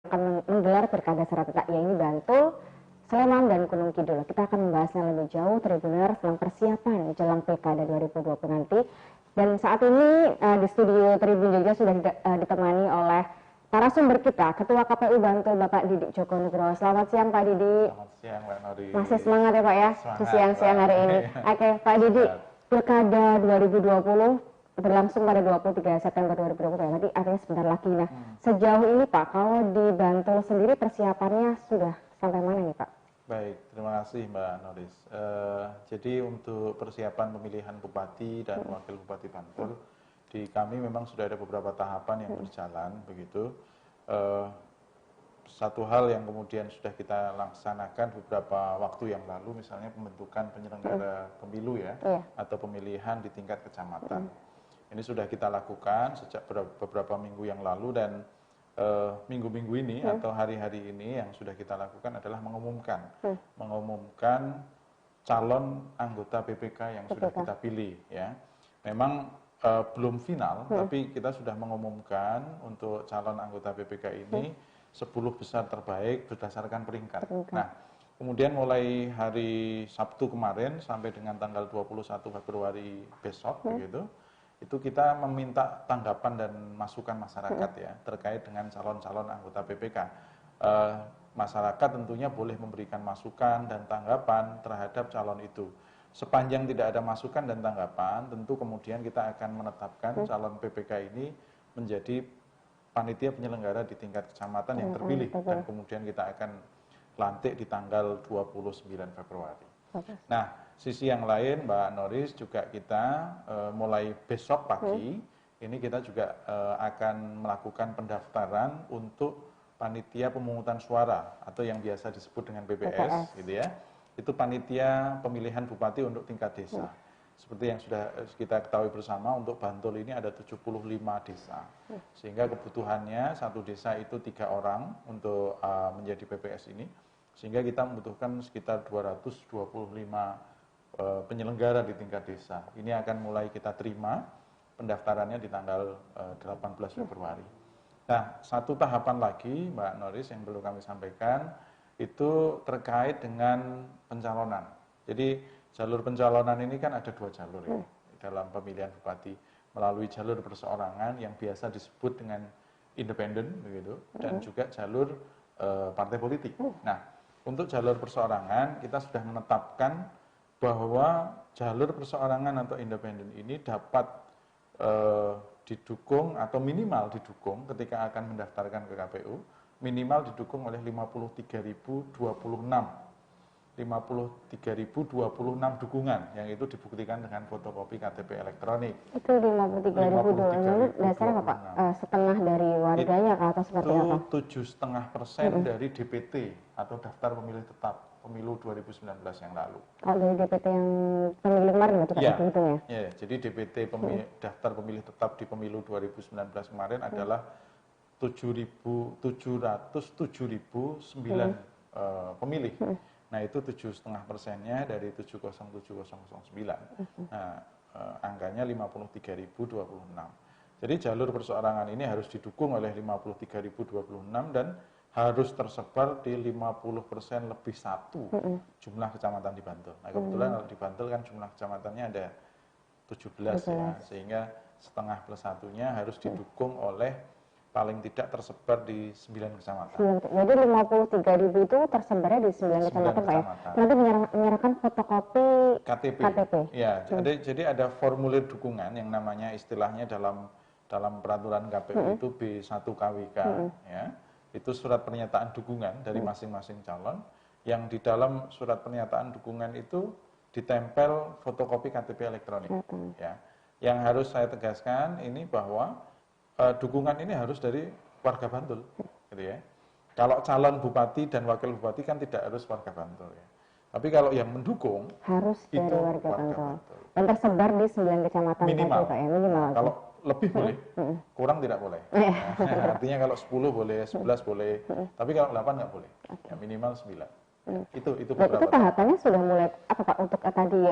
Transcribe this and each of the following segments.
akan menggelar pilkada serentak, yaitu Bantul, Sleman, dan Gunung Kidul. Kita akan membahasnya lebih jauh, Tribuners, tentang persiapan jelang pilkada 2020 nanti. Dan saat ini di studio Tribun juga sudah ditemani oleh narasumber kita, Ketua KPU Bantul, Bapak Didik Djoko Nugroho. Selamat siang, Pak Didik. Selamat siang, Mbak Nori. Masih semangat ya, Pak ya? Semangat, siang-siang hari ini. Oke, Pak Didik, pilkada 2020 berlangsung pada 23 September 2020 ya, berarti artinya sebentar lagi. Nah, sejauh ini Pak, kalau di Bantul sendiri persiapannya sudah sampai mana nih Pak? Baik, terima kasih Mbak Noris. Jadi untuk persiapan pemilihan Bupati dan Wakil Bupati Bantul, di kami memang sudah ada beberapa tahapan yang berjalan, begitu. Satu hal yang kemudian sudah kita laksanakan beberapa waktu yang lalu, misalnya pembentukan penyelenggara pemilu ya, atau pemilihan di tingkat kecamatan. Ini sudah kita lakukan sejak beberapa minggu yang lalu, dan minggu-minggu ini atau hari-hari ini yang sudah kita lakukan adalah mengumumkan calon anggota PPK yang sudah kita pilih ya. Memang belum final, tapi kita sudah mengumumkan untuk calon anggota PPK ini 10 besar terbaik berdasarkan peringkat. Nah, kemudian mulai hari Sabtu kemarin sampai dengan tanggal 21 Februari besok begitu, itu kita meminta tanggapan dan masukan masyarakat ya terkait dengan calon-calon anggota PPK. Masyarakat tentunya boleh memberikan masukan dan tanggapan terhadap calon itu. Sepanjang tidak ada masukan dan tanggapan, tentu kemudian kita akan menetapkan calon PPK ini menjadi panitia penyelenggara di tingkat kecamatan yang terpilih, dan kemudian kita akan lantik di tanggal 29 Februari. Nah, sisi yang lain Mbak Noris, juga kita mulai besok pagi ini kita juga akan melakukan pendaftaran untuk panitia pemungutan suara atau yang biasa disebut dengan PPS gitu ya. Itu panitia pemilihan bupati untuk tingkat desa. Seperti yang sudah kita ketahui bersama, untuk Bantul ini ada 75 desa. Sehingga kebutuhannya satu desa itu 3 orang untuk menjadi PPS ini. Sehingga kita membutuhkan sekitar 225 penyelenggara di tingkat desa. Ini akan mulai kita terima pendaftarannya di tanggal 18 Februari. Nah, satu tahapan lagi Mbak Noris yang perlu kami sampaikan, itu terkait dengan pencalonan. Jadi jalur pencalonan ini kan ada 2 jalur ya, dalam pemilihan bupati, melalui jalur perseorangan yang biasa disebut dengan independen begitu, dan juga jalur partai politik. Nah, untuk jalur perseorangan kita sudah menetapkan bahwa jalur perseorangan atau independen ini dapat didukung atau minimal didukung ketika akan mendaftarkan ke KPU, minimal didukung oleh 53.026 dukungan, yang itu dibuktikan dengan fotokopi KTP elektronik. Itu 53.000 dasarnya apa Pak? Setengah dari warganya atau seperti apa? Itu 7,5% dari DPT atau daftar pemilih tetap pemilu 2019 yang lalu. Kalau dari DPT yang pemilu kemarin berarti Pak dihitung ya? Ya, jadi DPT daftar pemilih tetap di pemilu 2019 kemarin adalah 707.009 pemilih. Nah, itu 7,5%-nya dari 707.009. Nah, angkanya 53.026. Jadi jalur perseorangan ini harus didukung oleh 53.026 dan harus tersebar di 50% lebih 1 jumlah kecamatan di Bantul. Nah, kebetulan kalau di Bantul kan jumlah kecamatannya ada 17 ya, sehingga setengah plus 1-nya harus didukung oleh paling tidak tersebar di 9 kecamatan. Jadi 53.000 itu tersebarnya di 9 kecamatan Pak ya? Nanti menyerahkan fotokopi KTP. Ya, jadi ada formulir dukungan yang namanya istilahnya dalam peraturan KPU itu B1KWK ya. Itu surat pernyataan dukungan dari masing-masing calon, yang di dalam surat pernyataan dukungan itu ditempel fotokopi KTP elektronik ya. Yang harus saya tegaskan ini bahwa dukungan ini harus dari warga Bantul gitu ya. Kalau calon bupati dan wakil bupati kan tidak harus warga Bantul ya. Tapi kalau yang mendukung harus itu dari warga Bantul. Dan tersebar di 9 kecamatan minimal. Pak ya, minimal. Kalau lebih boleh, kurang tidak boleh. Artinya kalau 10 boleh, 11 boleh, tapi kalau 8 nggak boleh. Ya, minimal 9. Itu beberapa. Itu tahapannya sudah mulai apa Pak untuk tadi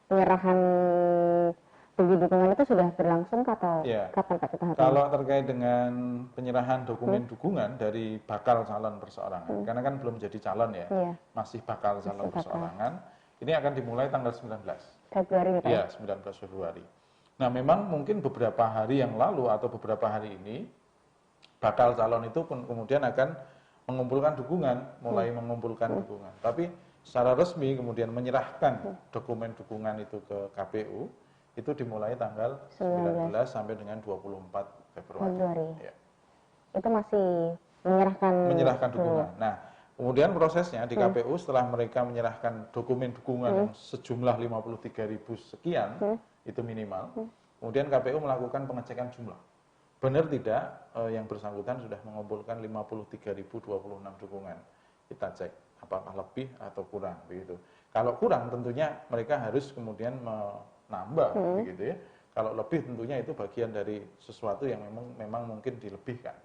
penyerahan bagi dukungan itu sudah berlangsung atau Ya. kapan Pak tahapnya? Kalau terkait dengan penyerahan dokumen dukungan dari bakal calon perseorangan, karena kan belum jadi calon ya, masih bakal calon perseorangan, ini akan dimulai tanggal 19 Februari gitu ya? 19 Februari. Nah, memang mungkin beberapa hari yang lalu atau beberapa hari ini, bakal calon itu pun kemudian akan mengumpulkan dukungan, mulai mengumpulkan dukungan. Tapi secara resmi kemudian menyerahkan dokumen dukungan itu ke KPU, itu dimulai tanggal 19 sampai dengan 24 Februari. Ya. Itu masih menyerahkan dukungan. Nah, kemudian prosesnya di KPU setelah mereka menyerahkan dokumen dukungan yang sejumlah 53.000 sekian, itu minimal, kemudian KPU melakukan pengecekan jumlah. Benar tidak yang bersangkutan sudah mengumpulkan 53.026 dukungan. Kita cek apakah lebih atau kurang begitu. Kalau kurang tentunya mereka harus kemudian menambah begitu ya. Kalau lebih tentunya itu bagian dari sesuatu yang memang mungkin dilebihkan.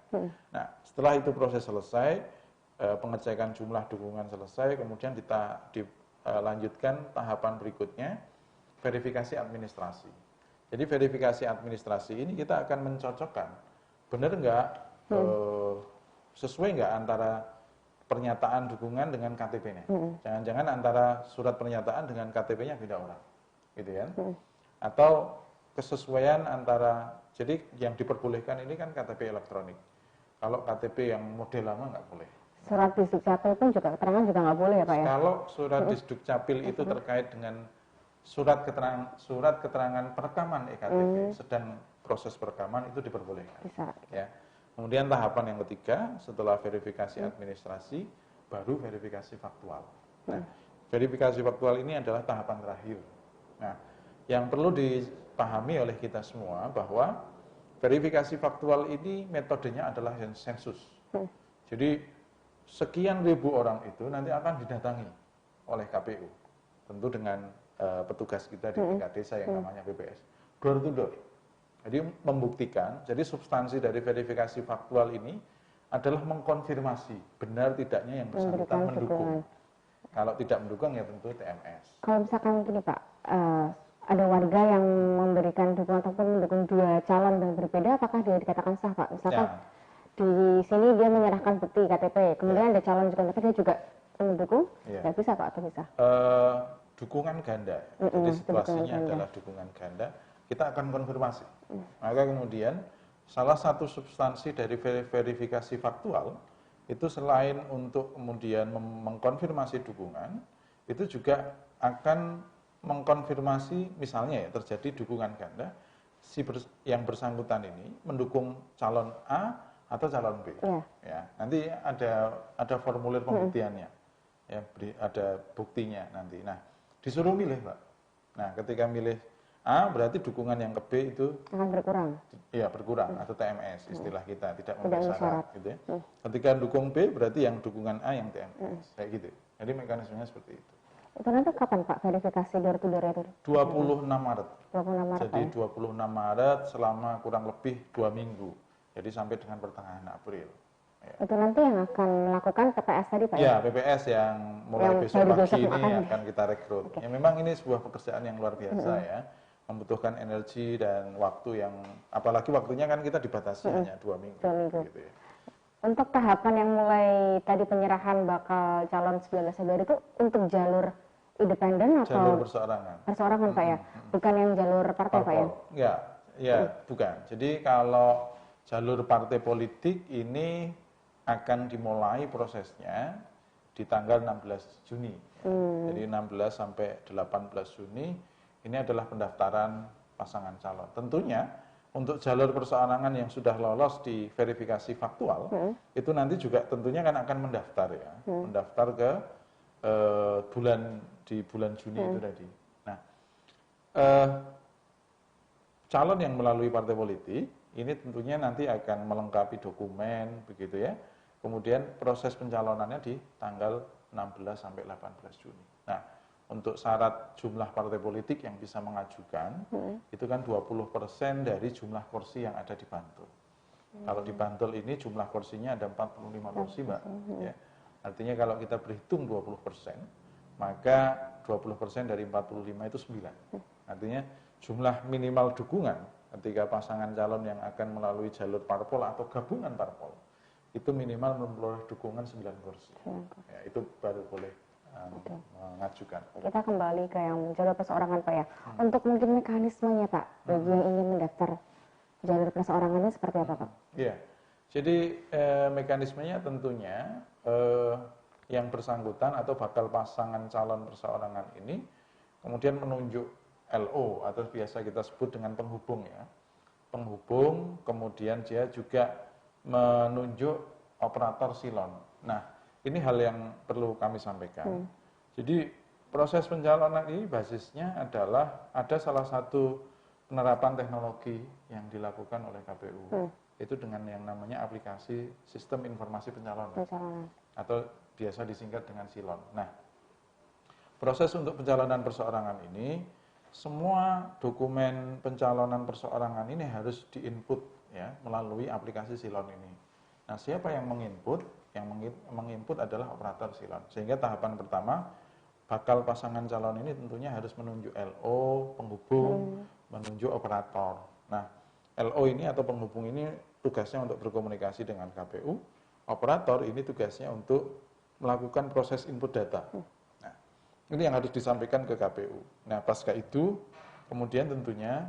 Nah, setelah itu proses selesai, pengecekan jumlah dukungan selesai, kemudian dilanjutkan tahapan berikutnya, verifikasi administrasi. Jadi verifikasi administrasi ini kita akan mencocokkan, benar nggak, sesuai nggak antara pernyataan dukungan dengan KTP-nya. Jangan-jangan antara surat pernyataan dengan KTP-nya beda orang, gitu kan? Atau kesesuaian antara, jadi yang diperbolehkan ini kan KTP elektronik. Kalau KTP yang model lama nggak boleh. Surat Disdukcapil pun juga keterangan juga nggak boleh ya Pak ya? Kalau surat Disdukcapil itu terkait dengan surat keterangan perekaman EKTP, sedang proses perekaman itu diperbolehkan. Bisa. Ya. Kemudian tahapan yang ketiga setelah verifikasi administrasi baru verifikasi faktual. Nah, verifikasi faktual ini adalah tahapan terakhir. Nah, yang perlu dipahami oleh kita semua bahwa verifikasi faktual ini metodenya adalah sensus. Jadi sekian ribu orang itu nanti akan didatangi oleh KPU, tentu dengan petugas kita di tingkat desa yang namanya BPS, door to door. Jadi membuktikan, jadi substansi dari verifikasi faktual ini adalah mengkonfirmasi benar tidaknya yang bersangkutan mendukung. Kalau tidak mendukung ya tentu TMS. Kalau misalkan gini Pak, ada warga yang memberikan dukungan ataupun mendukung dua calon yang berbeda, apakah dia dikatakan sah Pak? Misalkan di sini dia menyerahkan bukti KTP, kemudian ada calon juga, tapi dia juga mendukung, nggak bisa Pak atau bisa? Dukungan ganda, jadi situasinya adalah dukungan ganda, kita akan konfirmasi. Maka kemudian salah satu substansi dari verifikasi faktual itu selain untuk kemudian mengkonfirmasi dukungan, itu juga akan mengkonfirmasi misalnya ya terjadi dukungan ganda, yang bersangkutan ini mendukung calon A atau calon B. Ya, nanti ada formulir pembuktiannya, ya, ada buktinya nanti. Nah, disuruh milih, Pak. Nah, ketika milih A berarti dukungan yang ke B itu akan berkurang. Iya, berkurang atau TMS istilah kita, tidak memenuhi syarat gitu ya. Ketika dukung B berarti yang dukungan A yang TMS. Kayak gitu. Jadi mekanismenya seperti itu. Itu nanti kapan Pak verifikasi door to door itu? 26 Maret. 26 Maret. Jadi 26 Maret selama kurang lebih 2 minggu. Jadi sampai dengan pertengahan April. Ya. Itu nanti yang akan melakukan PPS tadi Pak ya? Ya, PPS yang mulai besok pagi ini akan kita rekrut. Ya memang ini sebuah pekerjaan yang luar biasa ya. Membutuhkan energi dan waktu yang, apalagi waktunya kan kita dibatasi hanya 2 minggu. 2 minggu. Gitu ya. Untuk tahapan yang mulai tadi penyerahan bakal calon 19 Februari itu untuk jalur independen atau jalur perseorangan? Perseorangan Pak ya? Bukan yang jalur partai Pak ya? Ya, bukan. Jadi kalau jalur partai politik ini akan dimulai prosesnya di tanggal 16 Juni. Jadi 16 sampai 18 Juni ini adalah pendaftaran pasangan calon. Tentunya untuk jalur perseorangan yang sudah lolos di verifikasi faktual, itu nanti juga tentunya kan akan mendaftar ya. Mendaftar ke bulan Juni itu tadi. Nah, calon yang melalui partai politik ini tentunya nanti akan melengkapi dokumen begitu ya. Kemudian proses pencalonannya di tanggal 16 sampai 18 Juni. Nah, untuk syarat jumlah partai politik yang bisa mengajukan itu kan 20% dari jumlah kursi yang ada di Bantul. Kalau di Bantul ini jumlah kursinya ada 45 kursi, Mbak. Ya. Artinya kalau kita berhitung 20%, maka 20% dari 45 itu 9. Artinya jumlah minimal dukungan ketika pasangan calon yang akan melalui jalur parpol atau gabungan parpol itu minimal memperoleh dukungan 9 kursi. Ya, itu baru boleh mengajukan. Kita kembali ke yang jalur perseorangan Pak ya. Untuk mungkin mekanismenya Pak, bagi yang ingin mendaftar jalur perseorangan ini seperti apa Pak? Iya, jadi mekanismenya tentunya yang bersangkutan atau bakal pasangan calon perseorangan ini kemudian menunjuk LO atau biasa kita sebut dengan penghubung ya. Penghubung, kemudian dia juga menunjuk operator silon. Nah, ini hal yang perlu kami sampaikan. Jadi proses pencalonan ini basisnya adalah ada salah satu penerapan teknologi yang dilakukan oleh KPU. Itu dengan yang namanya aplikasi Sistem Informasi Pencalonan. Atau biasa disingkat dengan silon. Nah, proses untuk pencalonan perseorangan ini, semua dokumen pencalonan perseorangan ini harus diinput ya melalui aplikasi silon ini. Nah, siapa yang menginput? Yang menginput adalah operator silon. Sehingga tahapan pertama, bakal pasangan calon ini tentunya harus menunjuk LO, penghubung, menunjuk operator. Nah, LO ini atau penghubung ini tugasnya untuk berkomunikasi dengan KPU, operator ini tugasnya untuk melakukan proses input data. Nah, ini yang harus disampaikan ke KPU. Nah, pasca itu, kemudian tentunya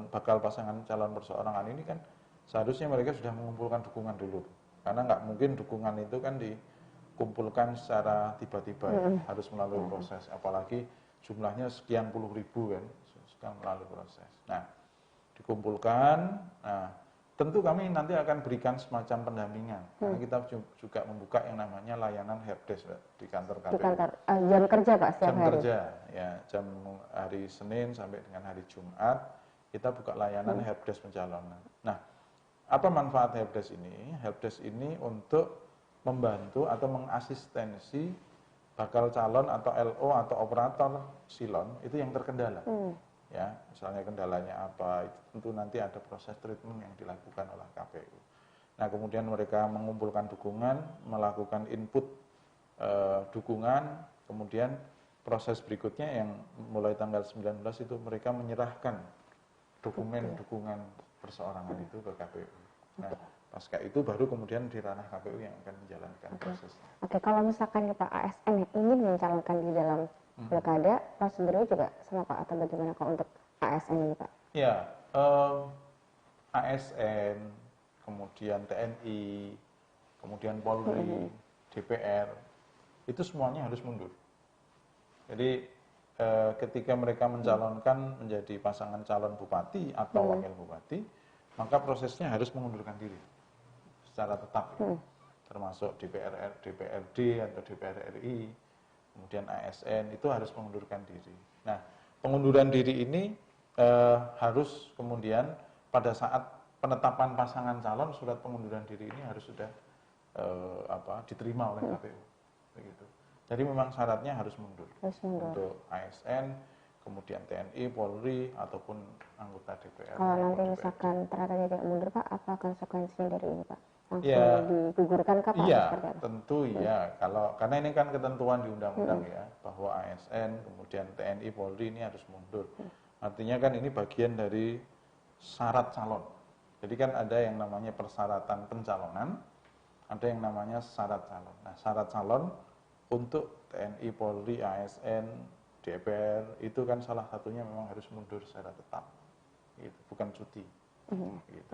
bakal pasangan calon perseorangan ini kan seharusnya mereka sudah mengumpulkan dukungan dulu. Karena nggak mungkin dukungan itu kan dikumpulkan secara tiba-tiba, harus melalui proses. Apalagi jumlahnya sekian puluh ribu kan, sedang melalui proses. Nah, dikumpulkan, nah tentu kami nanti akan berikan semacam pendampingan. Karena kita juga membuka yang namanya layanan helpdesk di kantor KPU. Di kantor, jam kerja Pak setiap hari? Jam kerja, ya jam hari Senin sampai dengan hari Jumat, kita buka layanan helpdesk pencalonan. Nah, apa manfaat helpdesk ini? Helpdesk ini untuk membantu atau mengasistensi bakal calon atau LO atau operator silon itu yang terkendala. Ya, misalnya kendalanya apa, itu tentu nanti ada proses treatment yang dilakukan oleh KPU. Nah, kemudian mereka mengumpulkan dukungan, melakukan input dukungan, kemudian proses berikutnya yang mulai tanggal 19 itu mereka menyerahkan dokumen dukungan perseorangan itu ke KPU. Nah, pasca itu baru kemudian di ranah KPU yang akan menjalankan prosesnya. Oke, kalau misalkan Pak ASN yang ingin mencalonkan di dalam pilkada, prosedurnya juga sama Pak atau bagaimana Pak untuk ASN ini Pak? Ya, ASN, kemudian TNI, kemudian Polri, DPR, itu semuanya harus mundur. Jadi ketika mereka mencalonkan menjadi pasangan calon bupati atau wakil bupati, maka prosesnya harus mengundurkan diri secara tetap, termasuk DPRD atau DPR RI, kemudian ASN itu harus mengundurkan diri. Nah, pengunduran diri ini harus kemudian pada saat penetapan pasangan calon, surat pengunduran diri ini harus sudah diterima oleh KPU, begitu. Jadi memang syaratnya harus mundur. Untuk ASN, kemudian TNI, Polri, ataupun anggota DPR. Kalau nanti misalkan ternyata tidak mundur Pak, apa konsekuensinya dari ini Pak? Langsung digugurkan Pak? Iya, tentu ya. Karena ini kan ketentuan di undang-undang ya, bahwa ASN, kemudian TNI, Polri ini harus mundur. Artinya kan ini bagian dari syarat calon. Jadi kan ada yang namanya persyaratan pencalonan, ada yang namanya syarat calon. Nah, syarat calon untuk TNI, Polri, ASN, DPR itu kan salah satunya memang harus mundur secara tetap, gitu. Bukan cuti. Gitu.